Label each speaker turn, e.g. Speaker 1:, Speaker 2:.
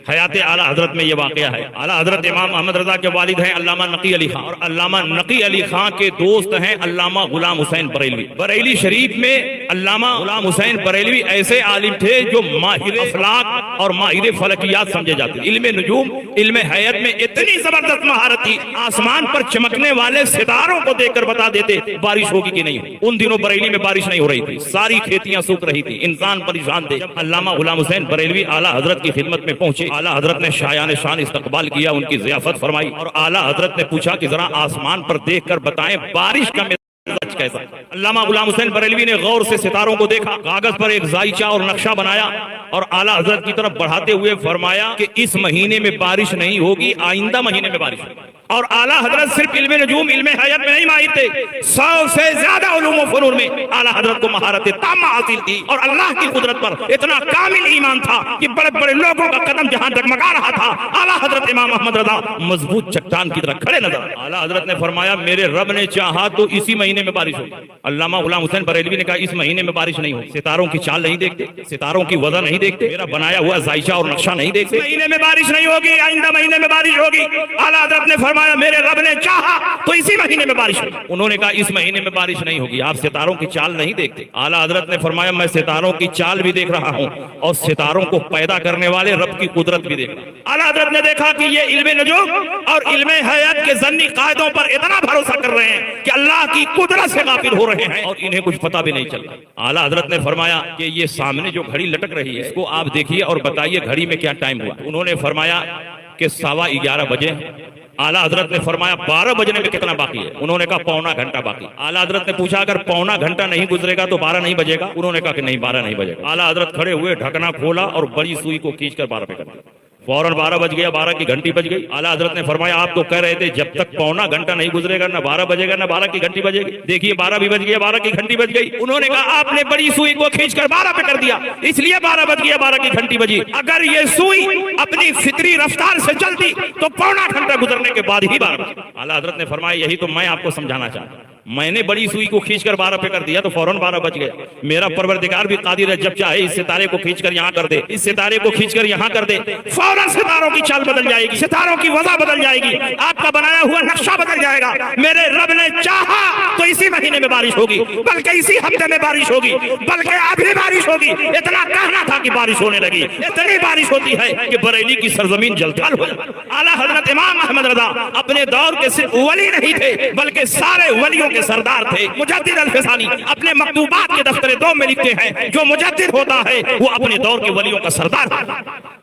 Speaker 1: حیات اعلیٰ حضرت میں یہ واقعہ ہے. اعلیٰ حضرت امام محمد رضا کے والد ہیں علامہ نقی علی خان، اور علامہ نقی علی خان کے دوست ہیں علامہ غلام حسین بریلوی. بریلی شریف میں علامہ غلام حسین بریلوی ایسے عالم تھے جو ماہر افلاک اور ماہر فلکیات سمجھے جاتے. علم نجوم، علم حیات میں اتنی زبردست مہارت تھی، آسمان پر چمکنے والے ستاروں کو دیکھ کر بتا دیتے بارش ہوگی کہ نہیں. ان دنوں بریلی میں بارش نہیں ہو رہی تھی، ساری کھیتیاں سوکھ رہی تھی، انسان پریشان تھے. علامہ غلام حسین بریلوی اعلیٰ حضرت کی خدمت میں پہنچے. اعلیٰ حضرت نے شایان شان استقبال کیا، ان کی ضیافت فرمائی، اور اعلیٰ حضرت نے پوچھا کہ ذرا آسمان پر دیکھ کر بتائیں بارش کا مزاج کیسا. علامہ غلام حسین بریلوی نے غور سے ستاروں کو دیکھا، کاغذ پر ایک زائچہ اور نقشہ بنایا، اور اعلیٰ حضرت کی طرف بڑھاتے ہوئے فرمایا کہ اس مہینے میں بارش نہیں ہوگی، آئندہ مہینے میں بارش ہوگی. اور اعلیٰ حضرت صرف علم نجوم، علم حیات میں نہیں ماہر تھے، 100 سے زیادہ علوم و فنون میں اعلیٰ حضرت کو مہارت تامہ حاصل تھی، اور اللہ کی قدرت پر اتنا کامل ایمان تھا کہ بڑے بڑے لوگوں کا قدم جہاں ڈگمگا رہا تھا، اعلیٰ حضرت امام محمد رضا مضبوط چٹان کی طرح کھڑے نظر. اعلیٰ حضرت نے فرمایا میرے رب نے چاہا تو اسی مہینے میں بارش ہوگی. علامہ غلام حسین بریلوی نے کہا اس مہینے میں بارش نہیں ہوگی. ستاروں کی چال نہیں دیکھتے، ستاروں کی وضع نہیں دیکھتے، میرا بنایا ہوا زائچہ اور نقشہ نہیں دیکھتے، مہینے میں بارش نہیں ہوگی، آئندہ مہینے میں بارش ہوگی. اعلیٰ حضرت نے فرمایا میرے رب نے چاہا تو اسی مہینے میں بارش ہوگی. انہوں نے کہا اس مہینے میں بارش نہیں ہوگی، آپ ستاروں کی چال نہیں دیکھتے. اعلیٰ حضرت نے فرمایا میں ستاروں کی چال بھی دیکھ رہا ہوں، اور ستاروں کو پیدا کرنے والے رب کی قدرت بھی دیکھ رہا ہوں. اعلیٰ حضرت نے دیکھا کہ یہ علم نجوم اور علم حیات کے ضمنی قاعدوں پر اتنا بھروسہ کر رہے ہیں کہ اللہ کی قدرت سے غافل ہو رہے ہیں، اور انہیں کچھ پتہ بھی نہیں چل رہا. اعلیٰ حضرت نے فرمایا کہ یہ سامنے جو گھڑی لٹک رہی ہے اس کو آپ دیکھیے اور بتائیے گھڑی میں کیا ٹائم ہوا. انہوں نے فرمایا کہ 11:15 بجے. اعلیٰ حضرت نے فرمایا 12 بجنے میں کتنا باقی ہے؟ انہوں نے کہا پونا گھنٹہ باقی. اعلیٰ حضرت نے پوچھا اگر پونا گھنٹہ نہیں گزرے گا تو 12 نہیں بجے گا؟ انہوں نے کہا کہ نہیں 12 نہیں بجے گا. اعلیٰ حضرت کھڑے ہوئے، ڈھکنا کھولا اور بڑی سوئی کو کھینچ کر 12 پہ کر دیا. فوراً 12 بج گیا، 12 کی گھنٹی بج گئی. اعلیٰ حضرت نے فرمایا آپ تو کہہ رہے تھے جب تک پونا گھنٹہ نہیں گزرے گا نہ 12 بجے گا نہ 12 کی گھنٹی بجے گی. دیکھیے 12 بھی بج گیا، 12 کی گھنٹی بج گئی. انہوں نے کہا آپ نے بڑی سوئی کو کھینچ کر 12 پہ کر دیا، اس لیے 12 بج گیا، 12 کی گھنٹی بجی. اگر یہ سوئی اپنی فطری رفتار سے چلتی تو پونا گھنٹہ گزرنے کے بعد ہی 12 بجے. اعلیٰ حضرت نے فرمایا یہی تو میں آپ کو سمجھانا چاہتا ہوں. میں نے بڑی سوئی کو کھینچ کر 12 پہ کر دیا تو فوراً 12 بج گیا. میرا پروردگار بھی قادر ہے، جب چاہے اس ستارے کو کھینچ کر یہاں کر دے، اس ستارے کو کھینچ کر یہاں کر دے، فوراً ستاروں کی چال بدل جائے گی، ستاروں کی وضع بدل جائے گی، آپ کا بنایا ہوا نقشہ بدل جائے گا. میرے رب نے چاہا تو اسی مہینے میں بارش ہوگی، بلکہ اسی ہفتے میں بارش ہوگی، بلکہ ابھی بارش ہوگی. اتنا کہنا تھا کہ بارش ہونے لگی. اتنی بارش ہوتی ہے کہ بریلی کی سرزمین جلتھل ہو جاتی. اعلیٰ حضرت امام احمد رضا اپنے دور کے صرف ولی نہیں تھے بلکہ سارے ولیوں کے سردار تھے. مجدد الفسانی اپنے مکتوبات کے دفتر 2 میں لکھتے ہیں جو مجدد ہوتا ہے وہ اپنے دور کے ولیوں کا سردار ہے.